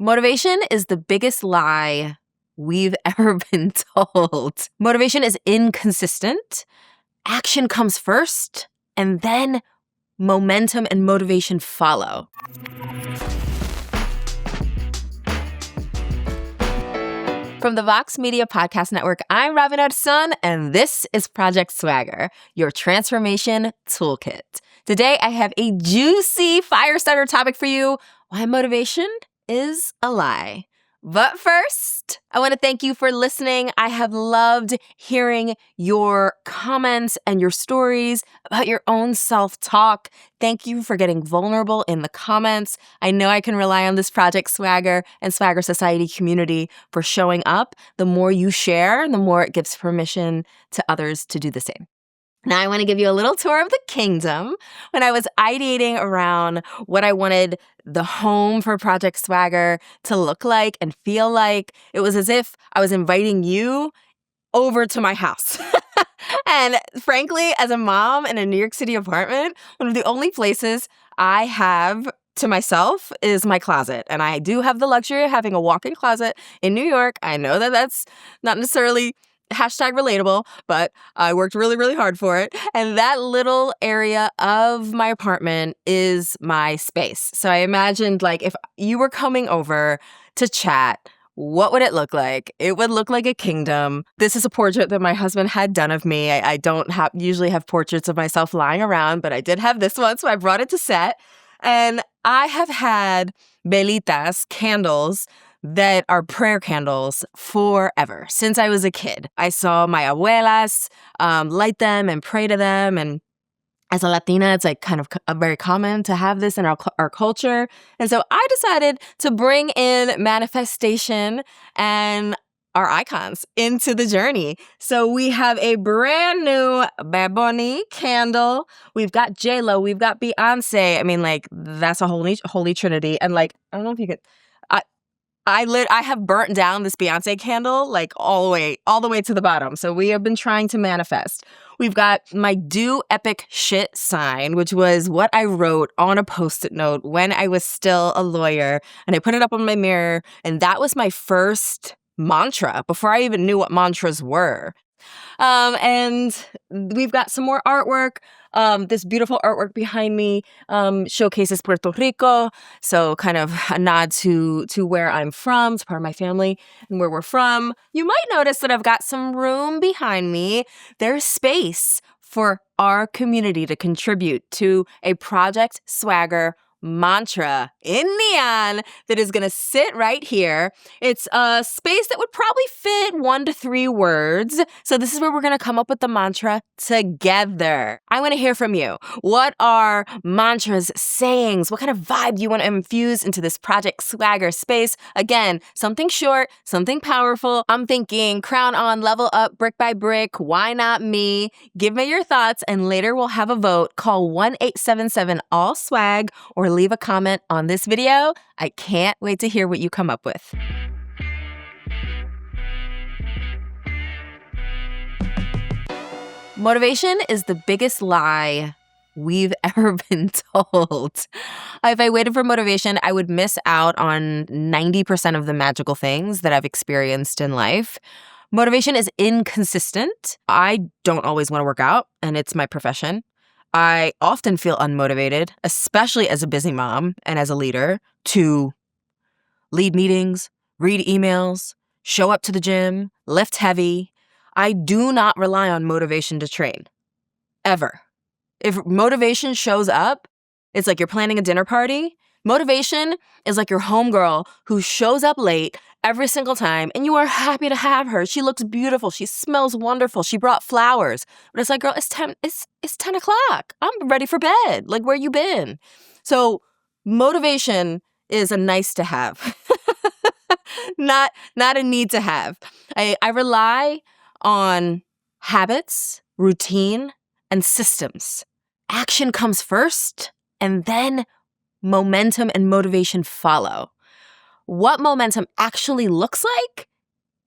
Motivation is the biggest lie we've ever been told. Motivation is inconsistent. Action comes first, and then momentum and motivation follow. From the Vox Media Podcast Network, I'm Ravinod Sun, and this is Project Swagger, your transformation toolkit. Today, I have a juicy fire starter topic for you: why motivation is a lie. But first, I want to thank you for listening. I have loved hearing your comments and your stories about your own self-talk. Thank you for getting vulnerable in the comments. I know I can rely on this Project Swagger and Swagger Society community for showing up. The more you share, the more it gives permission to others to do the same. Now, I want to give you a little tour of the kingdom. When I was ideating around what I wanted the home for Project Swagger to look like and feel like, it was as if I was inviting you over to my house. And frankly, as a mom in a New York City apartment, one of the only places I have to myself is my closet. And I do have the luxury of having a walk-in closet in New York. I know that that's not necessarily #relatable, but I worked really, really hard for it. And that little area of my apartment is my space. So I imagined, like, if you were coming over to chat, what would it look like? It would look like a kingdom. This is a portrait that my husband had done of me. I don't usually have portraits of myself lying around, but I did have this one, so I brought it to set. And I have had velitas, candles, that are prayer candles forever, since I was a kid. I saw my abuelas light them and pray to them. And as a Latina, it's like kind of very common to have this in our culture. And so I decided to bring in manifestation and our icons into the journey. So we have a brand new Bad Bunny candle. We've got J-Lo. We've got Beyonce. I mean, like, that's a holy trinity. And, like, I don't know if you could... I have burnt down this Beyonce candle, like, all the way to the bottom. So we have been trying to manifest. We've got my do epic shit sign, which was what I wrote on a Post-it note when I was still a lawyer. And I put it up on my mirror. And that was my first mantra before I even knew what mantras were. And we've got some more artwork. This beautiful artwork behind me showcases Puerto Rico, so kind of a nod to where I'm from, to part of my family and where we're from. You might notice that I've got some room behind me. There's space for our community to contribute to a Project Swagger mantra in neon that is going to sit right here. It's a space that would probably fit 1 to 3 words. So this is where we're going to come up with the mantra together. I want to hear from you. What are mantras, sayings? What kind of vibe do you want to infuse into this Project Swagger space? Again, something short, something powerful. I'm thinking crown on, level up, brick by brick. Why not me? Give me your thoughts, and later we'll have a vote. Call 1-877-ALL-SWAG or leave a comment on this video. I can't wait to hear what you come up with. Motivation is the biggest lie we've ever been told. If I waited for motivation, I would miss out on 90% of the magical things that I've experienced in life. Motivation is inconsistent. I don't always want to work out, and it's my profession. I often feel unmotivated, especially as a busy mom and as a leader, to lead meetings, read emails, show up to the gym, lift heavy. I do not rely on motivation to train, ever. If motivation shows up, it's like you're planning a dinner party. Motivation is like your homegirl who shows up late every single time, and you are happy to have her. She looks beautiful. She smells wonderful. She brought flowers. But it's like, girl, it's 10 o'clock. I'm ready for bed. Like, where you been? So motivation is a nice to have, not a need to have. I rely on habits, routine, and systems. Action comes first, and then momentum and motivation follow. What momentum actually looks like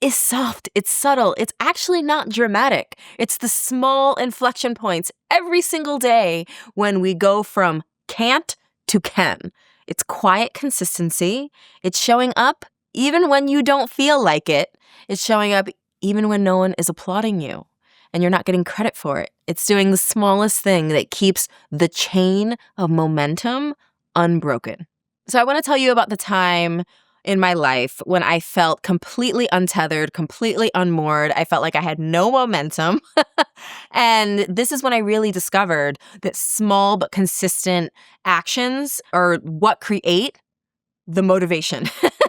is soft, it's subtle, it's actually not dramatic. It's the small inflection points every single day when we go from can't to can. It's quiet consistency. It's showing up even when you don't feel like it. It's showing up even when no one is applauding you and you're not getting credit for it. It's doing the smallest thing that keeps the chain of momentum unbroken. So I want to tell you about the time in my life when I felt completely untethered, completely unmoored. I felt like I had no momentum. And this is when I really discovered that small but consistent actions are what create the motivation,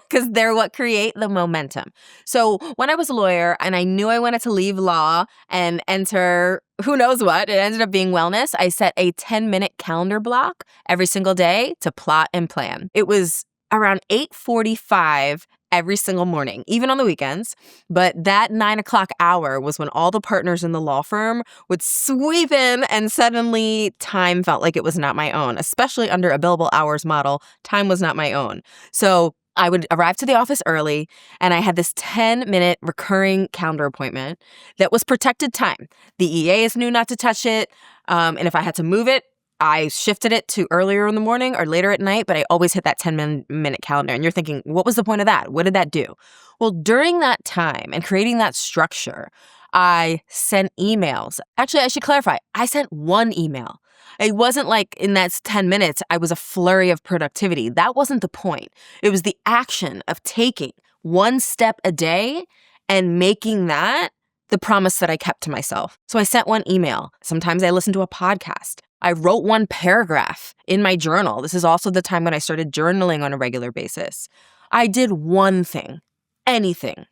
because they're what create the momentum. So when I was a lawyer and I knew I wanted to leave law and enter who knows what, it ended up being wellness, I set a 10-minute calendar block every single day to plot and plan. It was around 8:45 every single morning, even on the weekends. But that 9 o'clock hour was when all the partners in the law firm would sweep in, and suddenly time felt like it was not my own, especially under a billable hours model. Time was not my own. So I would arrive to the office early, and I had this 10-minute recurring calendar appointment that was protected time. The EAs knew not to touch it, and if I had to move it, I shifted it to earlier in the morning or later at night, but I always hit that 10-minute calendar. And you're thinking, what was the point of that? What did that do? Well, during that time and creating that structure, I sent emails. Actually, I should clarify. I sent one email. It wasn't like in that 10 minutes, I was a flurry of productivity. That wasn't the point. It was the action of taking one step a day and making that the promise that I kept to myself. So I sent one email. Sometimes I listened to a podcast. I wrote one paragraph in my journal. This is also the time when I started journaling on a regular basis. I did one thing, anything.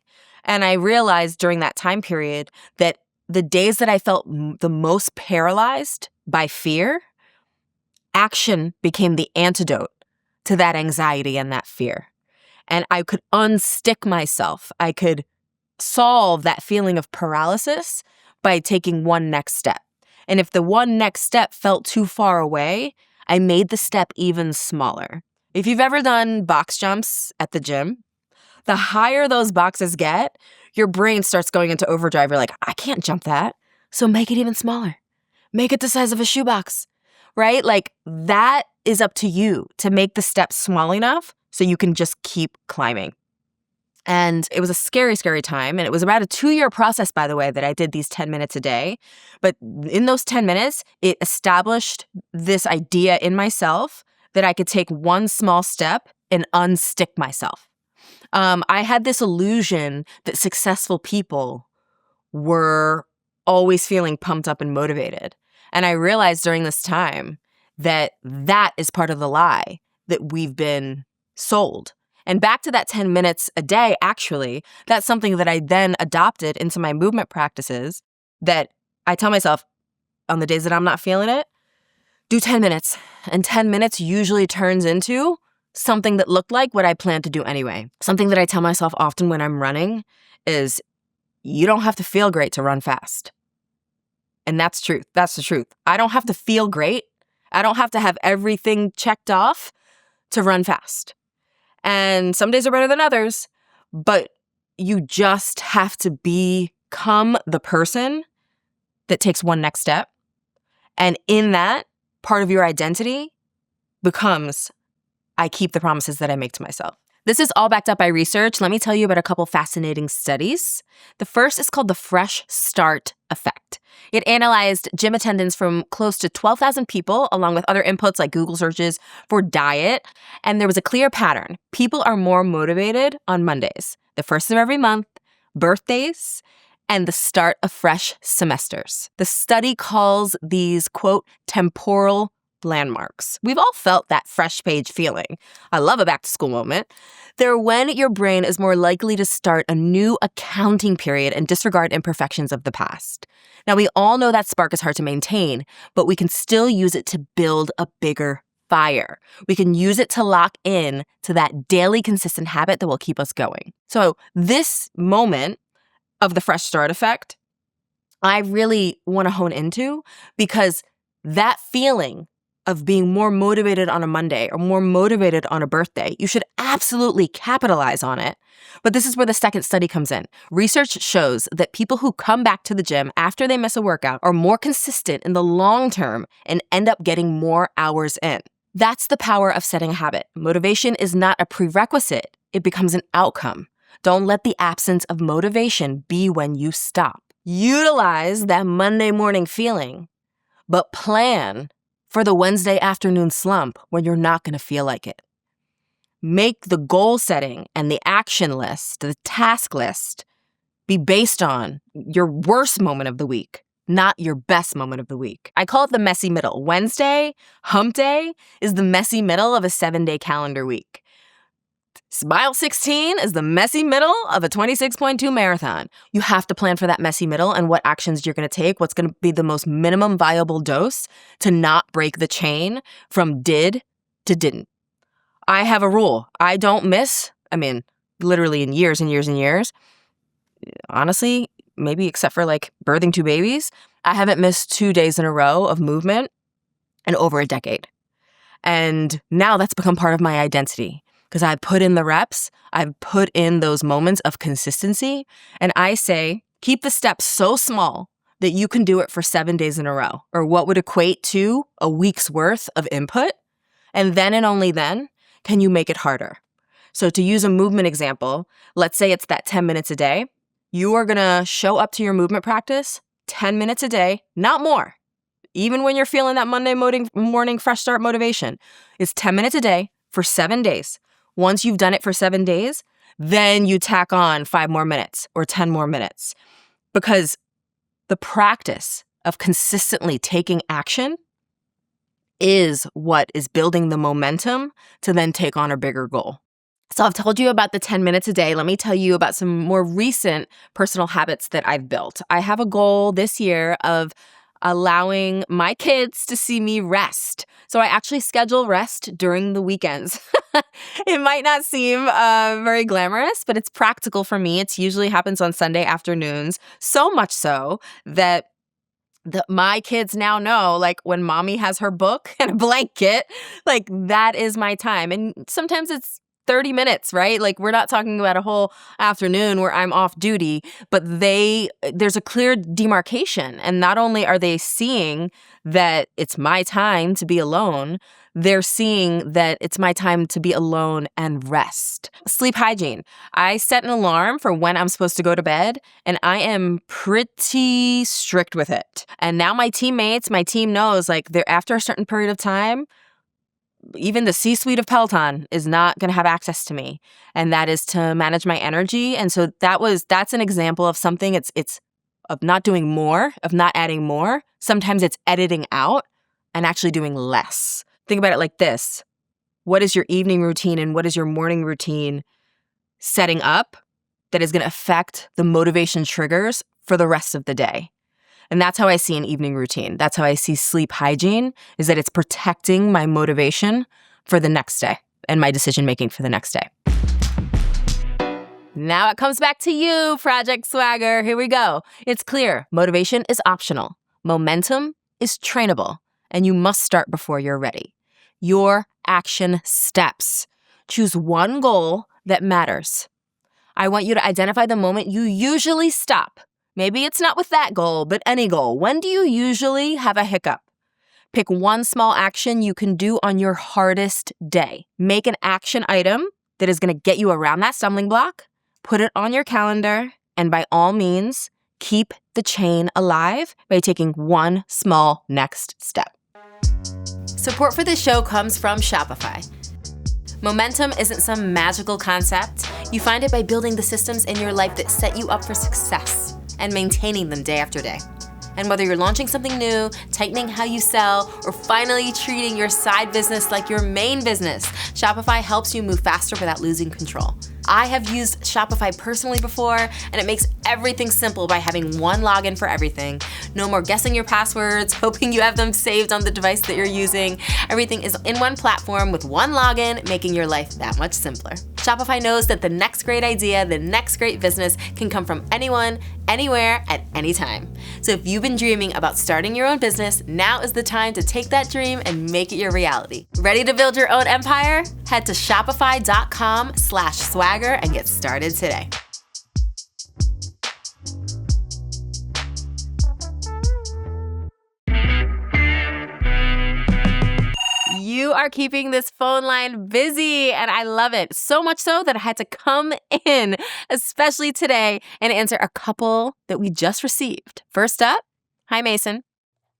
And I realized during that time period that the days that I felt the most paralyzed by fear, action became the antidote to that anxiety and that fear. And I could unstick myself. I could solve that feeling of paralysis by taking one next step. And if the one next step felt too far away, I made the step even smaller. If you've ever done box jumps at the gym, the higher those boxes get, your brain starts going into overdrive. You're like, I can't jump that. So make it even smaller. Make it the size of a shoebox, right? Like that is up to you to make the steps small enough so you can just keep climbing. And it was a scary, scary time. And it was about a 2-year process, by the way, that I did these 10 minutes a day. But in those 10 minutes, it established this idea in myself that I could take one small step and unstick myself. I had this illusion that successful people were always feeling pumped up and motivated. And I realized during this time that that is part of the lie that we've been sold. And back to that 10 minutes a day, actually, that's something that I then adopted into my movement practices, that I tell myself on the days that I'm not feeling it, do 10 minutes. And 10 minutes usually turns into something that looked like what I planned to do anyway. Something that I tell myself often when I'm running is, you don't have to feel great to run fast. And that's truth. That's the truth. I don't have to feel great. I don't have to have everything checked off to run fast. And some days are better than others, but you just have to become the person that takes one next step. And in that, part of your identity becomes, I keep the promises that I make to myself. This is all backed up by research. Let me tell you about a couple fascinating studies. The first is called the Fresh Start Effect. It analyzed gym attendance from close to 12,000 people, along with other inputs like Google searches for diet. And there was a clear pattern. People are more motivated on Mondays, the first of every month, birthdays, and the start of fresh semesters. The study calls these, quote, temporal landmarks. We've all felt that fresh page feeling. I love a back to school moment. They're when your brain is more likely to start a new accounting period and disregard imperfections of the past. Now, we all know that spark is hard to maintain, but we can still use it to build a bigger fire. We can use it to lock in to that daily consistent habit that will keep us going. So this moment of the fresh start effect, I really want to hone into, because that feeling of being more motivated on a Monday or more motivated on a birthday, you should absolutely capitalize on it. But this is where the second study comes in. Research shows that people who come back to the gym after they miss a workout are more consistent in the long term and end up getting more hours in. That's the power of setting a habit. Motivation is not a prerequisite. It becomes an outcome. Don't let the absence of motivation be when you stop. Utilize that Monday morning feeling, but plan for the Wednesday afternoon slump when you're not going to feel like it. Make the goal setting and the action list, the task list, be based on your worst moment of the week, not your best moment of the week. I call it the messy middle. Wednesday, hump day, is the messy middle of a 7-day calendar week. Mile 16 is the messy middle of a 26.2 marathon. You have to plan for that messy middle and what actions you're going to take, what's going to be the most minimum viable dose to not break the chain from did to didn't. I have a rule. I don't miss, literally in years and years and years. Honestly, maybe except for like birthing 2 babies, I haven't missed 2 days in a row of movement in over a decade. And now that's become part of my identity because I've put in the reps, I've put in those moments of consistency, and I say, keep the steps so small that you can do it for 7 days in a row, or what would equate to a week's worth of input. And then and only then can you make it harder. So to use a movement example, let's say it's that 10 minutes a day. You are going to show up to your movement practice 10 minutes a day, not more. Even when you're feeling that Monday morning fresh start motivation, it's 10 minutes a day for 7 days. Once you've done it for 7 days, then you tack on 5 more minutes or 10 more minutes. Because the practice of consistently taking action is what is building the momentum to then take on a bigger goal. So I've told you about the 10 minutes a day. Let me tell you about some more recent personal habits that I've built. I have a goal this year of allowing my kids to see me rest. So I actually schedule rest during the weekends. It might not seem very glamorous, but it's practical for me. It usually happens on Sunday afternoons, so much so that my kids now know, like, when mommy has her book and a blanket, like, that is my time. And sometimes it's 30 minutes, right? Like, we're not talking about a whole afternoon where I'm off duty, but there's a clear demarcation. And not only are they seeing that it's my time to be alone, they're seeing that it's my time to be alone and rest. Sleep hygiene. I set an alarm for when I'm supposed to go to bed, and I am pretty strict with it. And now my team knows, like, they're after a certain period of time, even the C-suite of Peloton is not going to have access to me. And that is to manage my energy. And so that's an example of something. It's of not doing more, of not adding more. Sometimes it's editing out and actually doing less. Think about it like this. What is your evening routine and what is your morning routine setting up that is going to affect the motivation triggers for the rest of the day? And that's how I see an evening routine. That's how I see sleep hygiene, is that it's protecting my motivation for the next day and my decision-making for the next day. Now it comes back to you, Project Swagger. Here we go. It's clear. Motivation is optional. Momentum is trainable. And you must start before you're ready. Your action steps. Choose one goal that matters. I want you to identify the moment you usually stop. Maybe it's not with that goal, but any goal. When do you usually have a hiccup? Pick one small action you can do on your hardest day. Make an action item that is going to get you around that stumbling block. Put it on your calendar, and by all means, keep the chain alive by taking one small next step. Support for this show comes from Shopify. Momentum isn't some magical concept. You find it by building the systems in your life that set you up for success and maintaining them day after day. And whether you're launching something new, tightening how you sell, or finally treating your side business like your main business, Shopify helps you move faster without losing control. I have used Shopify personally before, and it makes everything simple by having one login for everything. No more guessing your passwords, hoping you have them saved on the device that you're using. Everything is in one platform with one login, making your life that much simpler. Shopify knows that the next great idea, the next great business can come from anyone, anywhere, at any time. So if you've been dreaming about starting your own business, now is the time to take that dream and make it your reality. Ready to build your own empire? Head to shopify.com/swagger and get started today. You are keeping this phone line busy, and I love it. So much so that I had to come in, especially today, and answer a couple that we just received. First up, hi, Mason.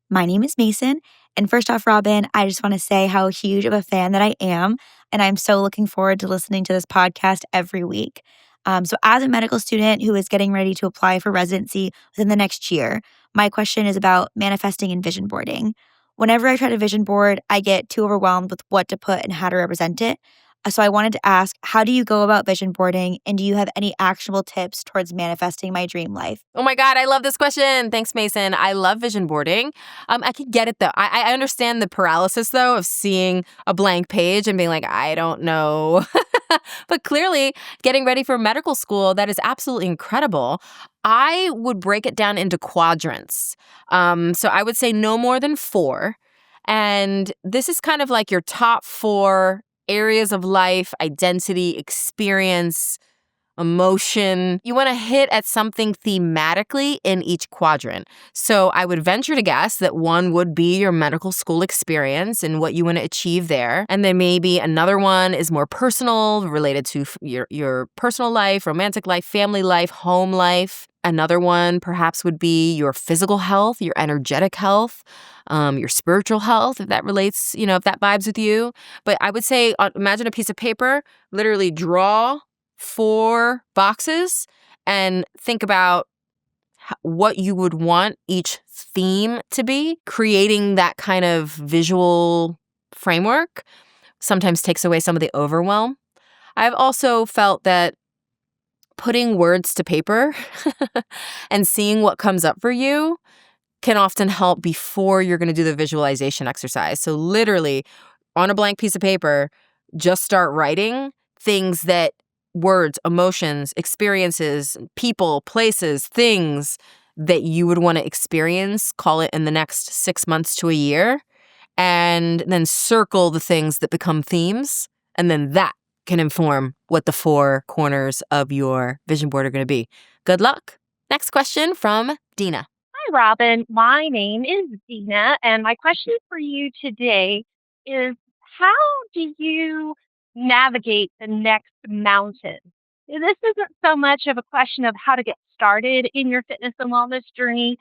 My name is Mason. And first off, Robin, I just want to say how huge of a fan that I am. And I'm so looking forward to listening to this podcast every week. So as a medical student who is getting ready to apply for residency within the next year, my question is about manifesting and vision boarding. Whenever I try to vision board, I get too overwhelmed with what to put and how to represent it. So I wanted to ask, how do you go about vision boarding? And do you have any actionable tips towards manifesting my dream life? Oh my God, I love this question. Thanks, Mason. I love vision boarding. I can get it though. I understand the paralysis though of seeing a blank page and being like, I don't know. But clearly, getting ready for medical school, that is absolutely incredible. I would break it down into quadrants. So I would say no more than 4. And this is kind of like your top 4 areas of life, identity, experience, emotion. You want to hit at something thematically in each quadrant. So I would venture to guess that 1 would be your medical school experience and what you want to achieve there. And then maybe another one is more personal, related to your personal life, romantic life, family life, home life. Another one perhaps would be your physical health, your energetic health, your spiritual health, if that relates, if that vibes with you. But I would say, imagine a piece of paper, literally draw 4 boxes and think about what you would want each theme to be. Creating that kind of visual framework sometimes takes away some of the overwhelm. I've also felt that putting words to paper and seeing what comes up for you can often help before you're going to do the visualization exercise. So literally on a blank piece of paper, just start writing things that words, emotions, experiences, people, places, things that you would want to experience, call it in the next 6 months to a year, and then circle the things that become themes. And then that can inform what the 4 corners of your vision board are going to be. Good luck. Next question from Dina. Hi, Robin. My name is Dina, and my question for you today is how do you navigate the next mountain? This isn't so much of a question of how to get started in your fitness and wellness journey,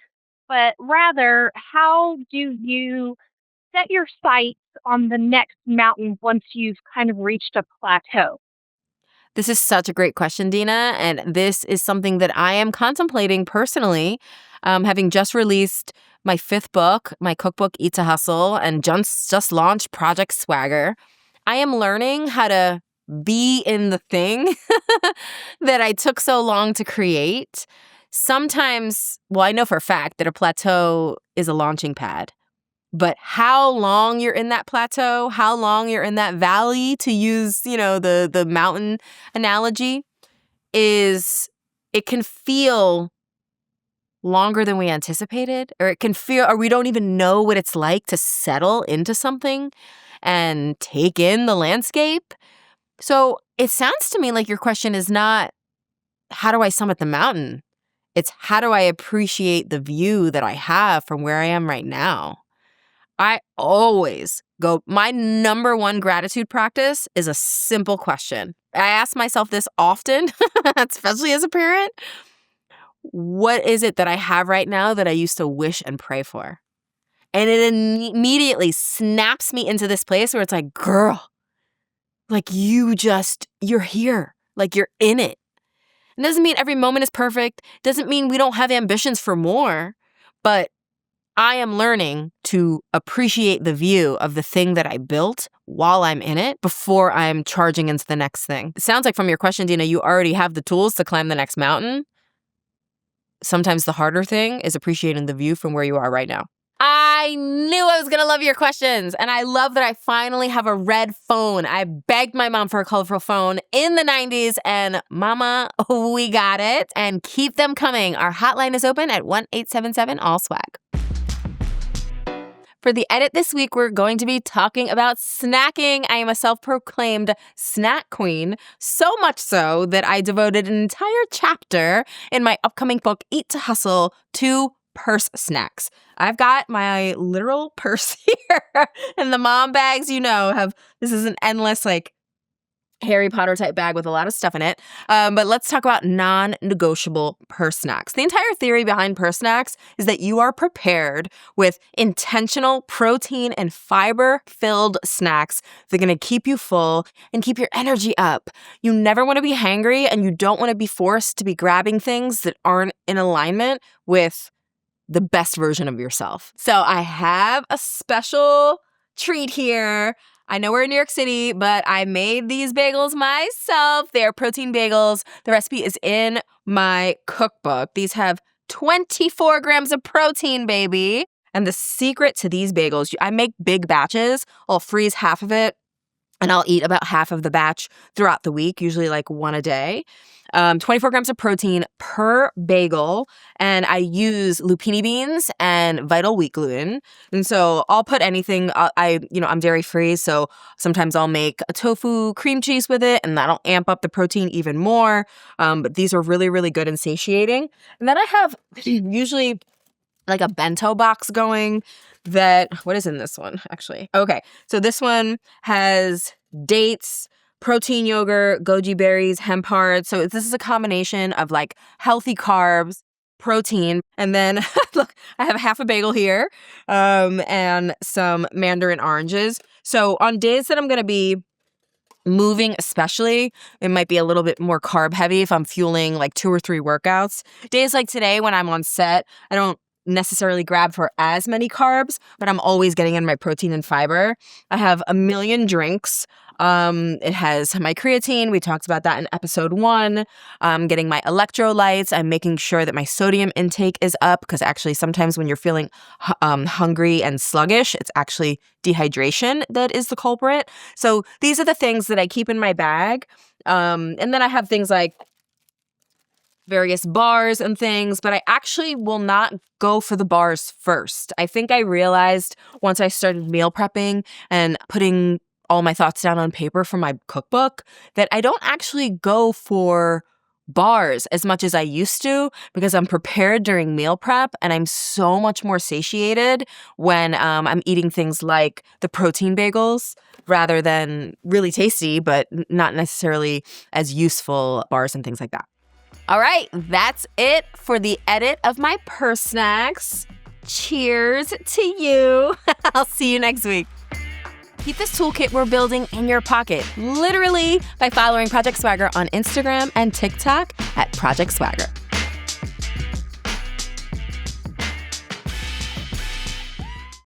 but rather how do you set your sights on the next mountain once you've kind of reached a plateau? This is such a great question, Dina, and this is something that I am contemplating personally, having just released my 5th book, my cookbook, Eat to Hustle, and just launched Project Swagger. I am learning how to be in the thing that I took so long to create. Sometimes, I know for a fact that a plateau is a launching pad. But how long you're in that plateau, how long you're in that valley, to use, the mountain analogy, it can feel longer than we anticipated, or we don't even know what it's like to settle into something and take in the landscape. So it sounds to me like your question is not, how do I summit the mountain? It's, how do I appreciate the view that I have from where I am right now? I always go, my number 1 gratitude practice is a simple question. I ask myself this often, especially as a parent. What is it that I have right now that I used to wish and pray for? And it immediately snaps me into this place where it's like, girl, like you're here, like you're in it. It doesn't mean every moment is perfect. Doesn't mean we don't have ambitions for more, but I am learning to appreciate the view of the thing that I built while I'm in it before I'm charging into the next thing. It sounds like from your question, Dina, you already have the tools to climb the next mountain. Sometimes the harder thing is appreciating the view from where you are right now. I knew I was going to love your questions. And I love that I finally have a red phone. I begged my mom for a colorful phone in the 90s, and mama, we got it. And keep them coming. Our hotline is open at 1-877-ALL-SWAG. For the edit this week, we're going to be talking about snacking. I am a self-proclaimed snack queen, so much so that I devoted an entire chapter in my upcoming book, Eat to Hustle, to purse snacks. I've got my literal purse here, and the mom bags, this is an endless Harry Potter type bag with a lot of stuff in it. But let's talk about non-negotiable purse snacks. The entire theory behind purse snacks is that you are prepared with intentional protein and fiber-filled snacks that are going to keep you full and keep your energy up. You never want to be hangry, and you don't want to be forced to be grabbing things that aren't in alignment with the best version of yourself. So I have a special treat here. I know we're in New York City, but I made these bagels myself. They're protein bagels. The recipe is in my cookbook. These have 24 grams of protein, baby. And the secret to these bagels, I make big batches. I'll freeze half of it, and I'll eat about half of the batch throughout the week, usually one a day. 24 grams of protein per bagel, and I use lupini beans and vital wheat gluten. And so I'll put anything. I'm dairy free, so sometimes I'll make a tofu cream cheese with it, and that'll amp up the protein even more. But these are really, really good and satiating. And then I have usually a bento box going. What is in this one, actually? Okay, so this one has dates, protein yogurt, goji berries, hemp hearts. So this is a combination of healthy carbs, protein, and then look, I have half a bagel here, and some mandarin oranges. So on days that I'm going to be moving, especially, it might be a little bit more carb heavy if I'm fueling 2 or 3 workouts. Days like today when I'm on set, I don't necessarily grab for as many carbs, but I'm always getting in my protein and fiber. I have a million drinks. It has my creatine. We talked about that in episode 1. I'm getting my electrolytes. I'm making sure that my sodium intake is up, because actually sometimes when you're feeling hungry and sluggish, it's actually dehydration that is the culprit. So these are the things that I keep in my bag. And then I have things like various bars and things, but I actually will not go for the bars first. I think I realized once I started meal prepping and putting all my thoughts down on paper for my cookbook that I don't actually go for bars as much as I used to, because I'm prepared during meal prep and I'm so much more satiated when I'm eating things like the protein bagels rather than really tasty but not necessarily as useful bars and things like that. All right, that's it for the edit of my purse snacks. Cheers to you. I'll see you next week. Keep this toolkit we're building in your pocket, literally by following Project Swagger on Instagram and TikTok at Project Swagger.